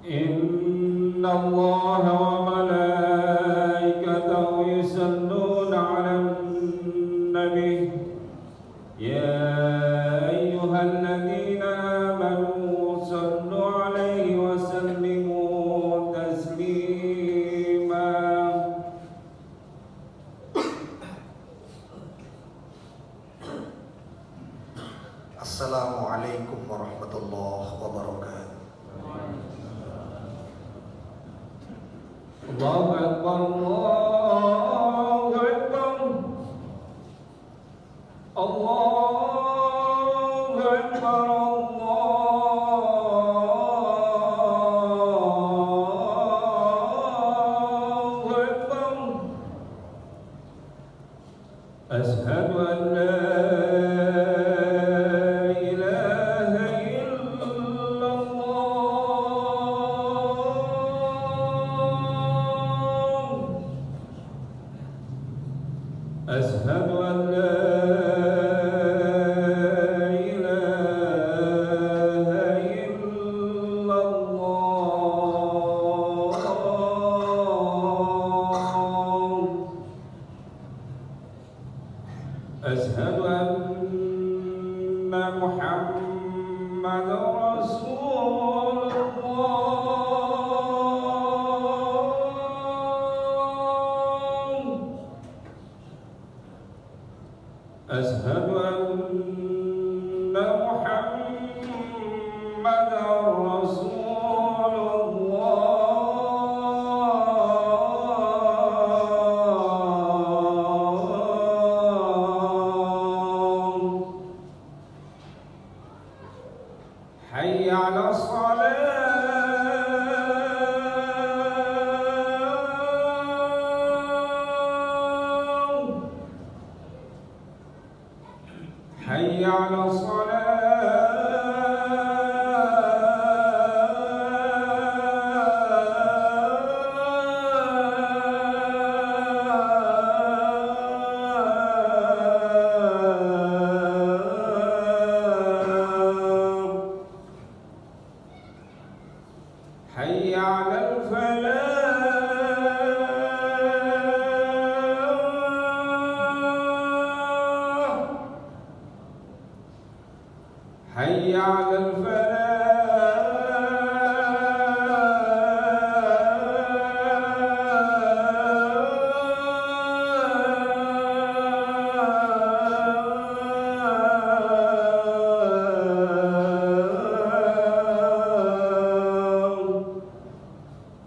إن الله وملائكته يصلون على النبي يا أيها الذين آمنوا صلوا عليه وسلموا تسليما. Assalamualaikum warahmatullahi wabarakatuh. Allahu Akbar, Allahu Akbar, Allahu Akbar, Allahu Akbar. Asyhadu an la أشهد أن لا إله إلا الله. أشهد أن محمدا رسول الله. أشهد أن محمدا رسول الله. حي على الصلاة. حي على الصلاة. حي على الفلاح. حي على الفلاح.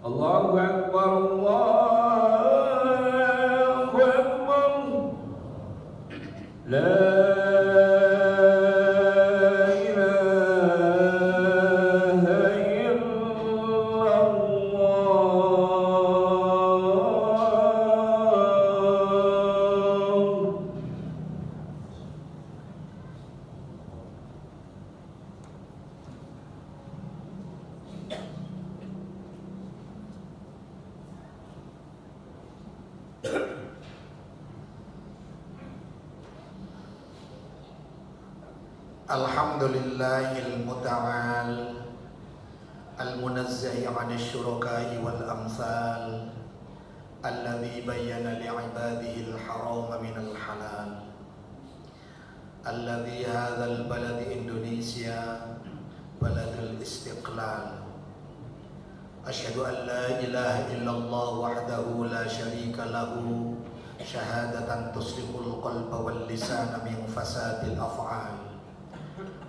الله أكبر، الله أكبر. لا إله إلا الله. Alhamdulillahil muta'al al-munazzahi 'anil syuraka'i wal amsal alladzi bayyana li'ibadihi al-harama minal halal alladzi hadzal balad Indonesia baladul istiqlal. Asyhadu an la ilaha illallah wahdahu la syarika lahu syahadatan tuslihul qalba wal lisana min fasadil af'al.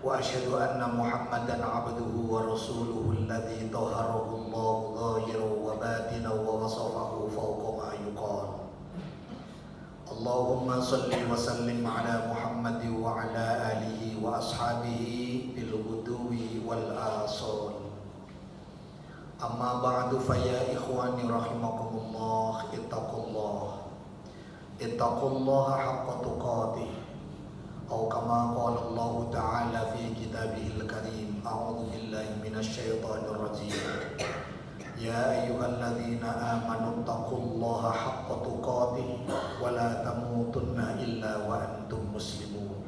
Wa asyhadu anna Muhammadan abduhu wa rasuluhu alladzi tahharahu Allah zahiran wa batinan wa wasafahu fawqa ma yuqal. Allahumma salli wa sallim ala Muhammad wa ala alihi wa ashabihi bil ghuduwi wal asal. Amma ba'du fa ya ikhwani rahimakumullah, ittaqullaha haqqa tuqatih. Atau kama qala Allah Ta'ala fi kitabihil karim. A'udzu billahi minasyaitonir rajim. Ya ayyuhalladzina amanu taqullaha haqqa tuqatih wa la tamutunna illa wa antum muslimun.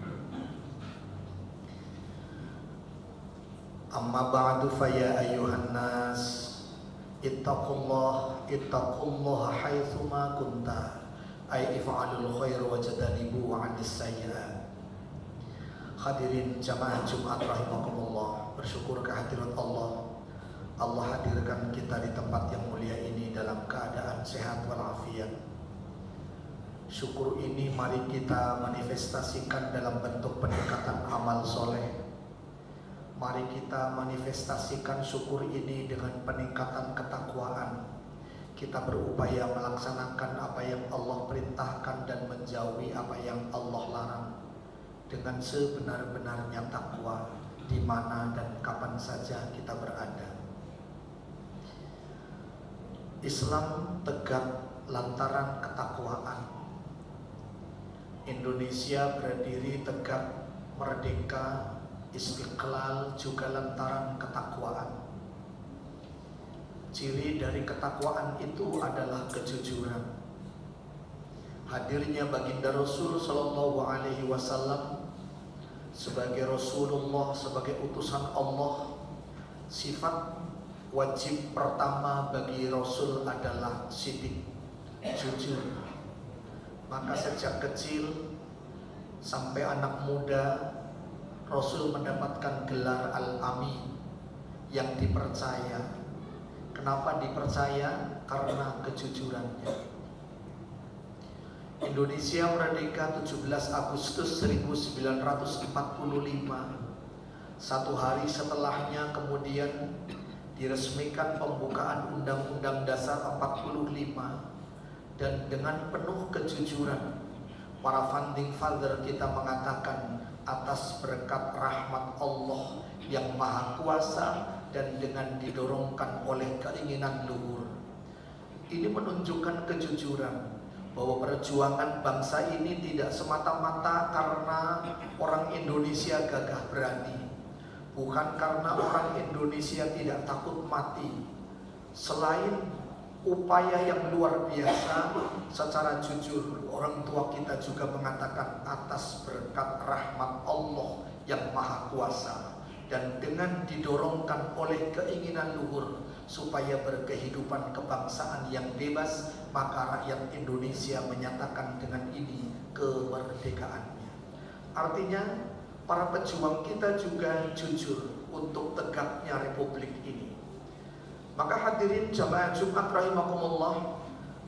Amma ba'du fa ya ayyuhan nas ittaqullaha haitsuma kunta ay if'alul khair wajtanibu 'anis sayyi'at. Hadirin jamaah Jumat rahimakumullah, bersyukur kehadirat Allah. Allah hadirkan kita di tempat yang mulia ini dalam keadaan sehat walafiat. Syukur ini mari kita manifestasikan dalam bentuk peningkatan amal soleh. Mari kita manifestasikan syukur ini dengan peningkatan ketakwaan. Kita berupaya melaksanakan apa yang Allah perintahkan dan menjauhi apa yang Allah larang dengan sebenar-benarnya takwa di mana dan kapan saja kita berada. Islam tegak lantaran ketakwaan. Indonesia berdiri tegak, merdeka, istiqlal juga lantaran ketakwaan. Ciri dari ketakwaan itu adalah kejujuran. Hadirnya baginda Rasul Sallallahu Alaihi Wasallam sebagai Rasulullah, sebagai utusan Allah, sifat wajib pertama bagi Rasul adalah sidik, jujur. Maka sejak kecil sampai anak muda, Rasul mendapatkan gelar Al-Amin, yang dipercaya. Kenapa dipercaya? Karena kejujurannya. Indonesia merdeka 17 Agustus 1945. Satu hari setelahnya kemudian diresmikan pembukaan Undang-Undang Dasar 45, dan dengan penuh kejujuran para founding father kita mengatakan atas berkat rahmat Allah yang maha kuasa dan dengan didorongkan oleh keinginan luhur. Ini menunjukkan kejujuran bahwa perjuangan bangsa ini tidak semata-mata karena orang Indonesia gagah berani, bukan karena orang Indonesia tidak takut mati. Selain upaya yang luar biasa, secara jujur orang tua kita juga mengatakan atas berkat rahmat Allah yang maha kuasa dan dengan didorongkan oleh keinginan luhur supaya berkehidupan kebangsaan yang bebas, maka rakyat Indonesia menyatakan dengan ini kemerdekaannya. Artinya para pejuang kita juga jujur untuk tegaknya republik ini. Maka hadirin jamaah Jumat rahimakumullah,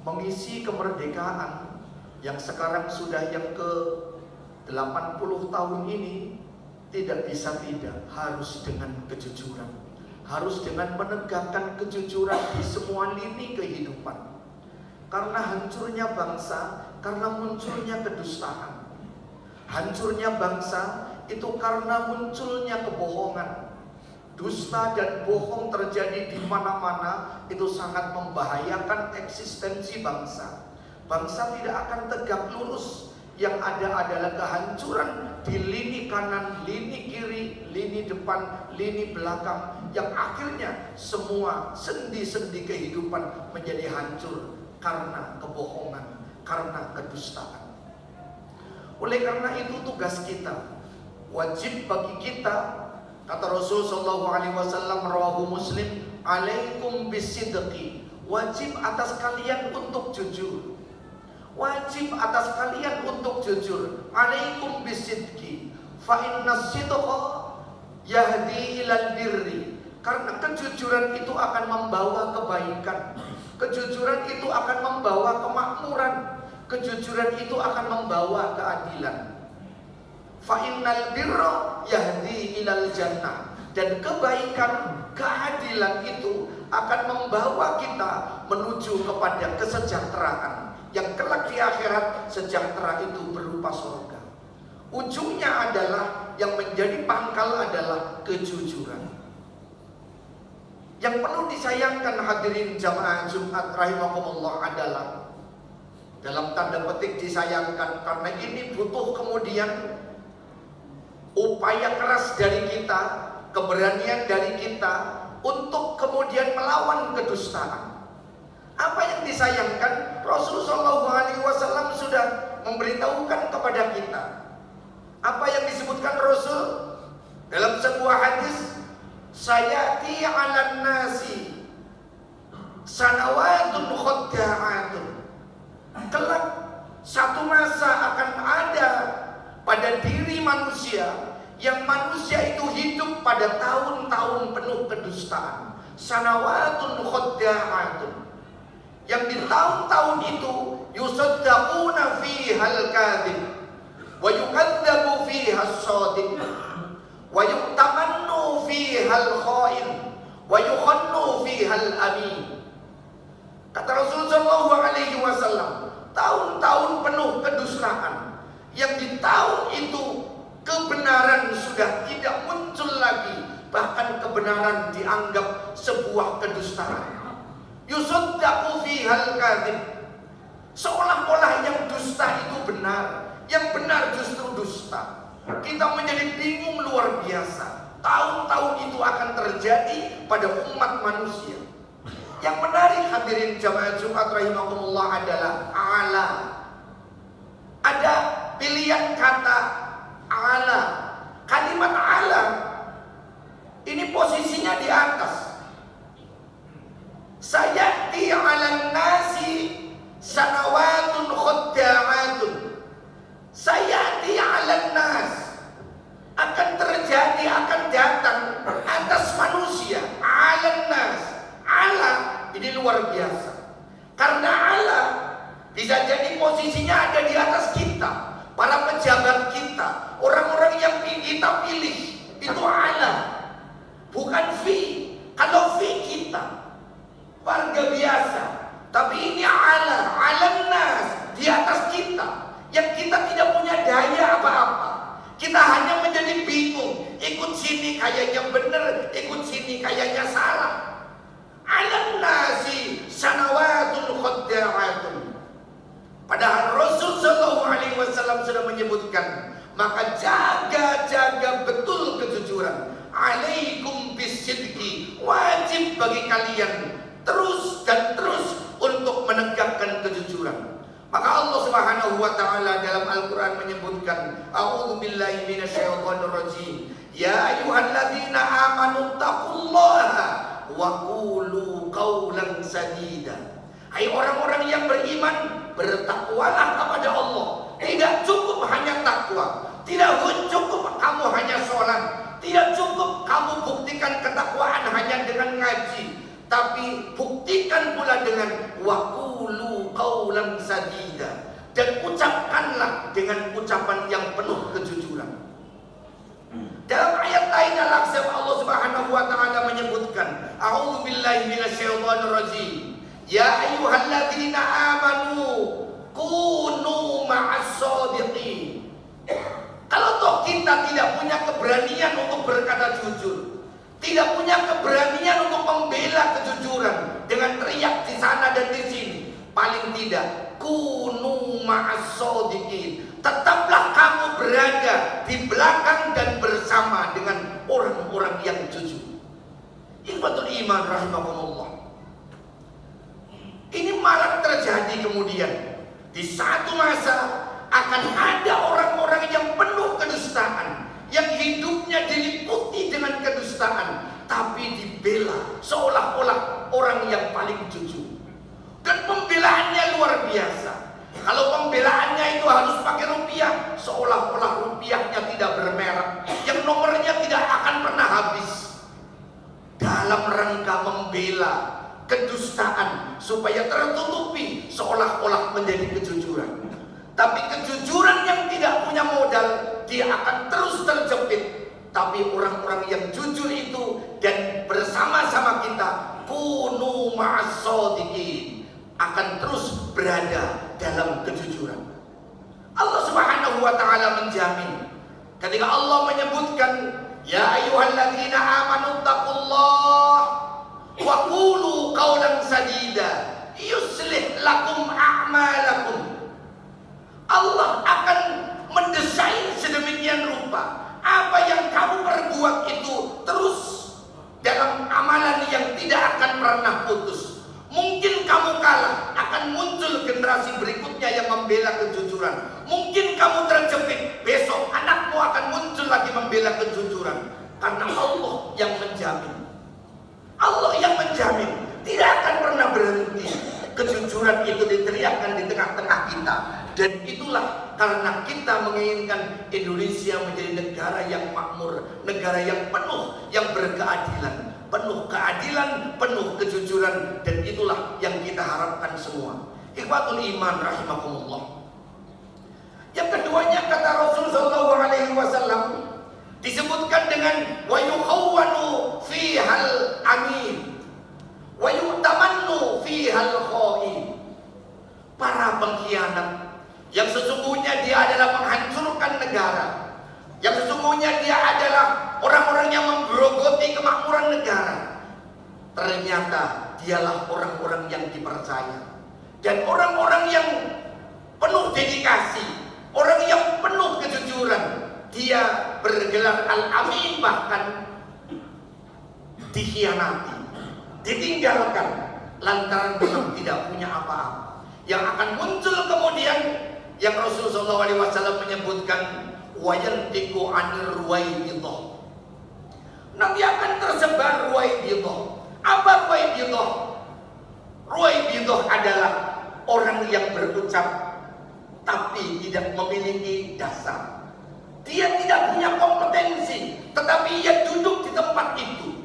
mengisi kemerdekaan yang sekarang sudah yang ke 80 tahun ini tidak bisa tidak, harus dengan kejujuran, harus dengan menegakkan kejujuran di semua lini kehidupan. Karena hancurnya bangsa, karena munculnya kedustaan. Hancurnya bangsa itu karena munculnya kebohongan. Dusta dan bohong terjadi di mana-mana, itu sangat membahayakan eksistensi bangsa. Bangsa tidak akan tegak lurus. Yang ada adalah kehancuran di lini kanan, lini kiri, lini depan, lini belakang, yang akhirnya semua sendi-sendi kehidupan menjadi hancur karena kebohongan, karena kedustaan. Oleh karena itu tugas kita, wajib bagi kita, kata Rasul sallallahu alaihi wasallam rawahu Muslim, alaikum bisidqi, wajib atas kalian untuk jujur. Wajib atas kalian untuk jujur. Alaikum bisidqi, fa inna sidqa yahdi ilal birri. Karena kejujuran itu akan membawa kebaikan. Kejujuran itu akan membawa kemakmuran. Kejujuran itu akan membawa keadilan. Fa innal birra yahdi ilal jannah. Dan kebaikan, keadilan itu akan membawa kita menuju kepada kesejahteraan, yang kelak di akhirat sejahtera itu berupa surga. Ujungnya adalah, yang menjadi pangkal adalah kejujuran. Yang perlu disayangkan hadirin jamaah Jumat rahimakumullah adalah, dalam tanda petik disayangkan, karena ini butuh kemudian upaya keras dari kita, keberanian dari kita untuk kemudian melawan kedustaan. Apa yang disayangkan, Rasulullah SAW sudah memberitahukan kepada kita. Apa yang disebutkan Rasul dalam sebuah hadis, sayati 'alan nasi sanawatun khadda'atun. Kelak satu masa akan ada pada diri manusia yang manusia itu hidup pada tahun-tahun penuh kedustaan. Sanawatun khadda'atun. Yang di tahun-tahun itu yusaddaquna fihal kadhib wa yukadzabu fihal shadiq wa yuktamannu fihal khain wa yukhannu fihal amin. Kata Rasulullah SAW, tahun-tahun penuh kedustaan, yang di tahun itu kebenaran sudah tidak muncul lagi, bahkan kebenaran dianggap sebuah kedustaan. Yusaddaqu fihal kadhib, seolah-olah yang dusta itu benar, yang benar justru dusta. Kita menjadi bingung luar biasa. Tahun-tahun itu akan terjadi pada umat manusia. Yang menarik hadirin jamaah Jumat rahimakumullah adalah ala. Ada pilihan kata ala. Kalimat ala ini posisinya di atas. Sayati 'alan nasi sanawatun khadda'atun. Sayati 'alan nas, akan terjadi, akan datang atas manusia. 'Alan nas, ala ini luar biasa. Karena ala bisa jadi posisinya ada di atas kita, para pejabat kita, orang-orang yang kita pilih, itu ala, bukan fi. Kalau fi kita warga biasa, tapi ini ala, alam nas, di atas kita, yang kita tidak punya daya apa-apa. Kita hanya menjadi bingung, ikut sini kayaknya benar, ikut sini kayaknya salah. Alam nasi sanawatun khadda'atun. Padahal Rasul SAW sudah menyebutkan, maka jaga-jaga betul kejujuran. Alaikum bisidqi, wajib bagi kalian terus dan terus untuk menegakkan kejujuran. Maka Allah Subhanahu wa taala dalam Al-Qur'an menyebutkan, a'udzubillahi minasyaitonir rajim. Ya ayyuhalladzina amanu taqullaha wa qulu qawlan sadida. Hai orang-orang yang beriman, bertakwalah kepada Allah. Tidak cukup hanya takwa, tidak cukup kamu hanya sholat, tidak cukup kamu buktikan ketakwaan hanya dengan ngaji, tapi buktikan pula dengan waqulu qaulan sadida, dan ucapkanlah dengan ucapan yang penuh kejujuran. Dalam ayat lain Allah Subhanahu wa taala menyebutkan, a'udzubillahi minasyaitonir rajim. Ya ayyuhalladzina amanu kunu ma'as shadiqin. Kalau toh kita tidak punya keberanian untuk berkata jujur, tidak punya keberanian untuk membela kejujuran dengan teriak di sana dan di sini, paling tidak kunu ma'as shadiqin, tetaplah kamu berada di belakang dan bersama dengan orang-orang yang jujur. Ikhwatul iman rahimakumullah. Ini marak terjadi kemudian. Di satu masa akan ada orang-orang yang penuh kedustaan, yang hidupnya diliputi dengan kedustaan, tapi dibela seolah-olah orang yang paling jujur. Dan pembelaannya luar biasa. Kalau pembelaannya itu harus pakai rupiah, seolah-olah rupiahnya tidak bermerek, yang nomornya tidak akan pernah habis. Dalam rangka membela kedustaan supaya tertutupi seolah-olah menjadi kejujuran. Tapi kejujuran yang tidak punya modal, dia akan terus terjepit. Tapi orang-orang yang jujur itu dan bersama-sama kita, kunu ma'as shadiqin, akan terus berada dalam kejujuran. Allah Subhanahu wa taala menjamin ketika Allah menyebutkan, ya ayyuhalladzina amanu taqullah wa qulu qawlan sadida yuslih lakum a'malakum. Allah akan mendesain sedemikian rupa apa yang kamu perbuat itu terus dalam amalan yang tidak akan pernah putus. Mungkin kamu kalah, akan muncul generasi berikutnya yang membela kejujuran. Mungkin kamu terjepit, besok anakmu akan muncul lagi membela kejujuran. Karena Allah yang menjamin. Allah yang menjamin, tidak akan pernah berhenti. kejujuran itu diteriakkan di tengah-tengah kita. Dan itulah karena kita menginginkan Indonesia menjadi negara yang makmur, negara yang penuh, yang berkeadilan, penuh keadilan, penuh kejujuran, dan itulah yang kita harapkan semua. Ikhwatul iman rahimakumullah. Yang keduanya kata Rasul sallallahu alaihi wasallam disebutkan dengan wa yukhawwanu fihal amin wa yu'tamannu fihal khain. Para pengkhianat yang sesungguhnya dia adalah menghancurkan negara, yang sesungguhnya dia adalah orang-orang yang menggerogoti kemakmuran negara, ternyata dialah orang-orang yang dipercaya dan orang-orang yang penuh dedikasi, orang yang penuh kejujuran. Dia bergelar Al-Amin, bahkan dikhianati, ditinggalkan lantaran memang tidak punya apa-apa. Yang akan muncul kemudian yang Rasulullah SAW menyebutkan wayantiku anir ruwaibidah. Nanti akan tersebar ruwaibidah. Apa ruwaibidah? Ruwaibidah adalah orang yang berucap tapi tidak memiliki dasar. Dia tidak punya kompetensi, tetapi ia duduk di tempat itu.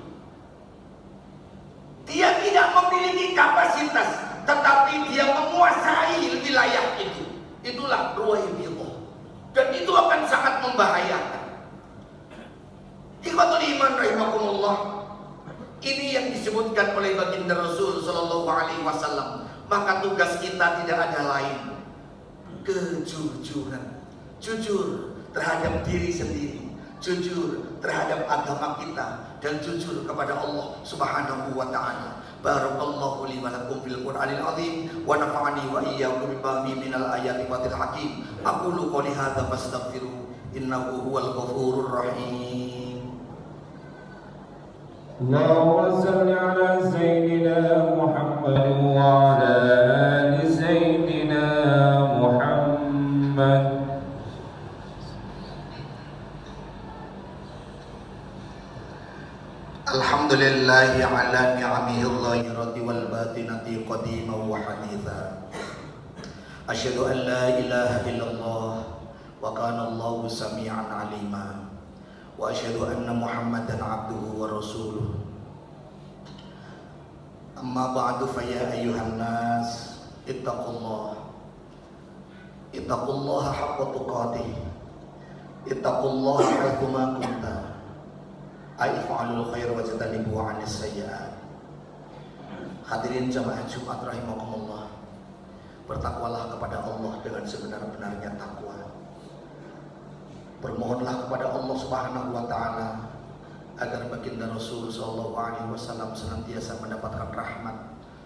Dia tidak memiliki kapasitas, tetapi dia menguasai wilayah itu. Itulah ruwaibidah. Dan itu akan sangat membahayakan. Ikhwatul iman rahimakumullah. Ini yang disebutkan oleh baginda Rasul sallallahu alaihi wasallam. Maka tugas kita tidak ada lain, kejujuran. Jujur terhadap diri sendiri, jujur terhadap agama kita, dan jujur kepada Allah Subhanahu wa taala. Barakallahu li wa lakum fil Qur'anil azim wa nafa'ani wa iyyakum bima minal ayati wa hakim. Aqulu qouli hadza fastaghfiru innahu huwal ghafurur rahim. Allahumma salli ala sayyidina Muhammad wa ala ali sayyidina Muhammad. Alhamdulillahi ala ni'amihi al-zahirati wal batinati qadiman wa haditha. Asyhadu an la ilaha illallah wa kana Allahu sami'an alima. Wa asyhadu anna Muhammadan abduhu wa rasuluh. Amma ba'du fa ya ayyuhan nas ittaqullaha haqqa tuqatih. Ittaqullaha haitsu ma kuntum. Aifa'alul khair wa jatanibu 'anis sayyi'at. Hadirin jamaah Jumat rahimakumullah. Bertakwalah kepada Allah dengan sebenar-benarnya takwa. Bermohonlah kepada Allah Subhanahu wa taala agar baginda Rasul sallallahu alaihi wasallam senantiasa mendapatkan rahmat,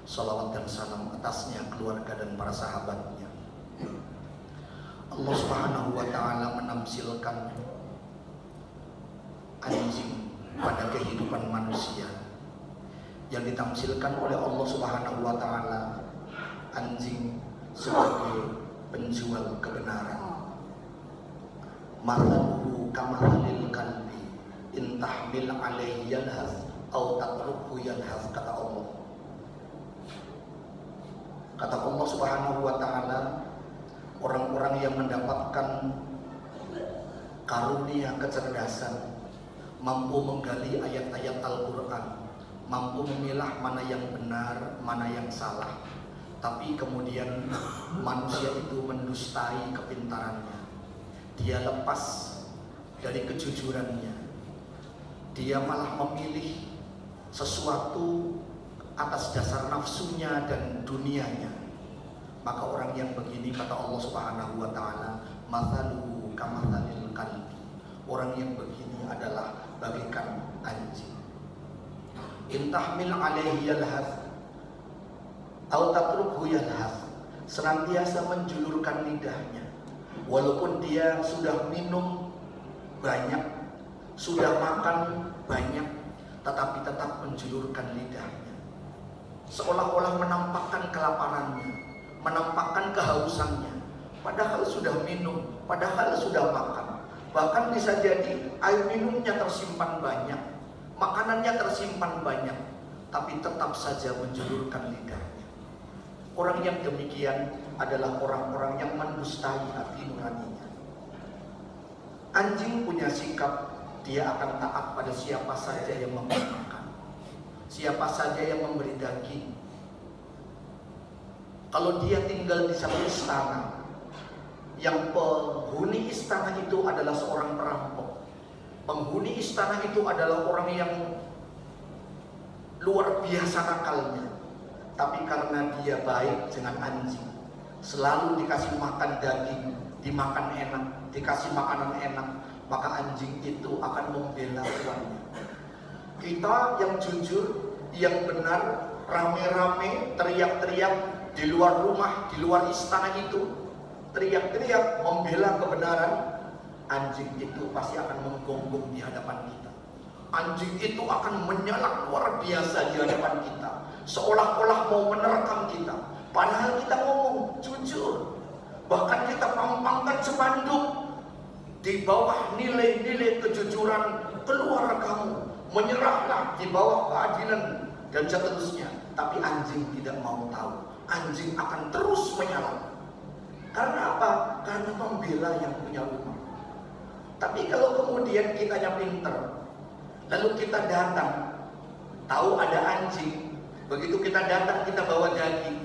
salawat dan salam atasnya, keluarga dan para sahabatnya. Allah Subhanahu wa taala menamsilkan anjing pada kehidupan manusia, yang ditamsilkan oleh Allah Subhanahu wa taala anjing sebagai penjual kebenaran. Mathaluhu kamathalil kalbi in tahmil alaihi yalhas aw tatrukhu yalhas, kata Allah. Kata Allah Subhanahu wa taala, orang-orang yang mendapatkan karunia kecerdasan, mampu menggali ayat-ayat Al-Quran, mampu memilah mana yang benar, mana yang salah, tapi kemudian manusia itu mendustai kepintarannya. Dia lepas dari kejujurannya. Dia malah memilih sesuatu atas dasar nafsunya dan dunianya. Maka orang yang begini, kata Allah Subhanahu wa taala, mathaluhu kamathalil kalbi. Orang yang begini adalah bagaikan anjing. Intahmil alaihi yalhas aw tatrukhu yalhas, senantiasa menjulurkan lidahnya. Walaupun dia sudah minum banyak, sudah makan banyak, tetapi tetap menjulurkan lidahnya, seolah-olah menampakkan kelaparannya, menampakkan kehausannya, padahal sudah minum, padahal sudah makan. Bahkan bisa jadi air minumnya tersimpan banyak, makanannya tersimpan banyak, tapi tetap saja menjulurkan lidahnya. Orang yang demikian adalah orang-orang yang mendustai hati nuraninya. Anjing punya sikap, dia akan taat pada siapa saja yang memberi makan, siapa saja yang memberi daging. Kalau dia tinggal di satu istana, yang penghuni istana itu adalah seorang perampok, penghuni istana itu adalah orang yang luar biasa nakalnya, tapi karena dia baik dengan anjing, selalu dikasih makan daging, dimakan enak, dikasih makanan enak, maka anjing itu akan membela tuannya. Kita yang jujur, yang benar, rame-rame, teriak-teriak di luar rumah, di luar istana itu, teriak-teriak membela kebenaran, anjing itu pasti akan menggonggong di hadapan kita. Anjing itu akan menyalak luar biasa di hadapan kita, seolah-olah mau menerkam kita. Padahal kita ngomong jujur, bahkan kita pampangkan spanduk di bawah nilai-nilai kejujuran, keluar kamu, menyerahlah di bawah keadilan dan seterusnya. Tapi anjing tidak mau tahu, anjing akan terus menyalak. Karena apa? Karena membela yang punya rumah. Tapi kalau kemudian kitanya pinter, lalu kita datang, tahu ada anjing, begitu kita datang kita bawa daging,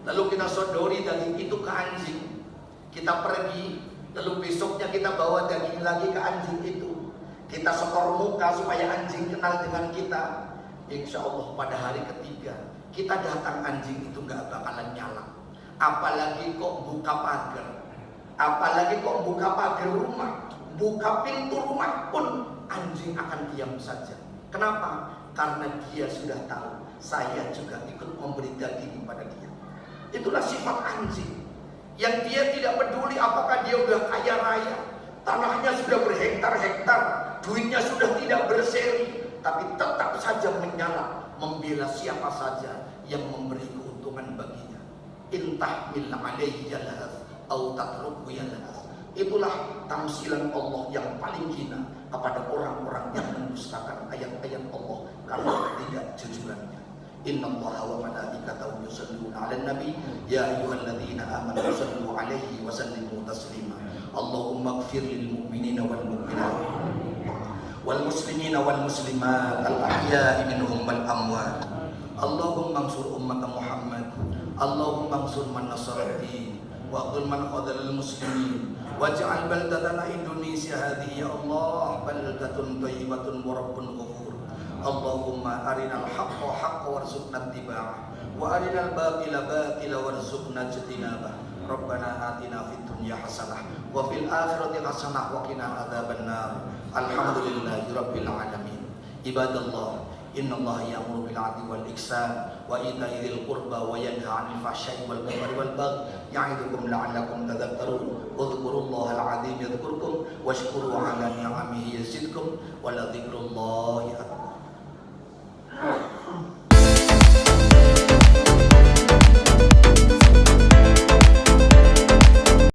lalu kita sodori daging itu ke anjing, kita pergi, lalu besoknya kita bawa daging lagi ke anjing itu, kita setor muka supaya anjing kenal dengan kita. Insya Allah pada hari ketiga kita datang, anjing itu gak bakalan nyala. Apalagi kok buka pagar, apalagi kok buka pagar rumah, buka pintu rumah pun anjing akan diam saja. Kenapa? Karena dia sudah tahu saya juga ikut memberi daging kepada dia. Itulah sifat anjing, yang dia tidak peduli apakah dia udah kaya raya, tanahnya sudah berhektar-hektar, duitnya sudah tidak berseri, tapi tetap saja menyala membela siapa saja yang memberi keuntungan baginya. Intah mil alaihi yalhas au tatruku yalhas. Itulah tamsilan Allah yang paling hina kepada orang-orang yang mendustakan ayat-ayat Allah karena ketidakjujurannya. Innallaha wa malaikatahu yusholluna 'alan nabi ya ayyuhalladzina amanu shallu 'alaihi wa sallimu taslima. Allahumma ighfir lil mu'minina wal mu'minat wal muslimina wal muslimat al ahya'i minhum wal amwat. Allahumma ansur ummat Muhammad, Allahumma ansur man nasaraddin wa qul man qadal muslimin waj'al baldatana Indonesia hadhihi ya Allah baldatun thayyibatun wa rabbun ghafur. Allahumma arinal haqqa haqqa warzuqna ittiba'ah wa arinal batila batila warzuqna ijtinabah. Rabbana atina fid dunya hasanah wa fil akhirati hasanah wa qina adzabannar. Alhamdulillahi rabbil alamin. Ibadallah, innallaha ya'muru bil 'adli wal ihsan wa ita'i dzil qurba wa yanha 'anil fahsya'i wal munkari wal baghi ya'idukum la'allakum tadhakkarun. Udhkurullahal 'azim yadhkurkum washkuru 'ala ni'amihi yazidkum wa la dzikrullahi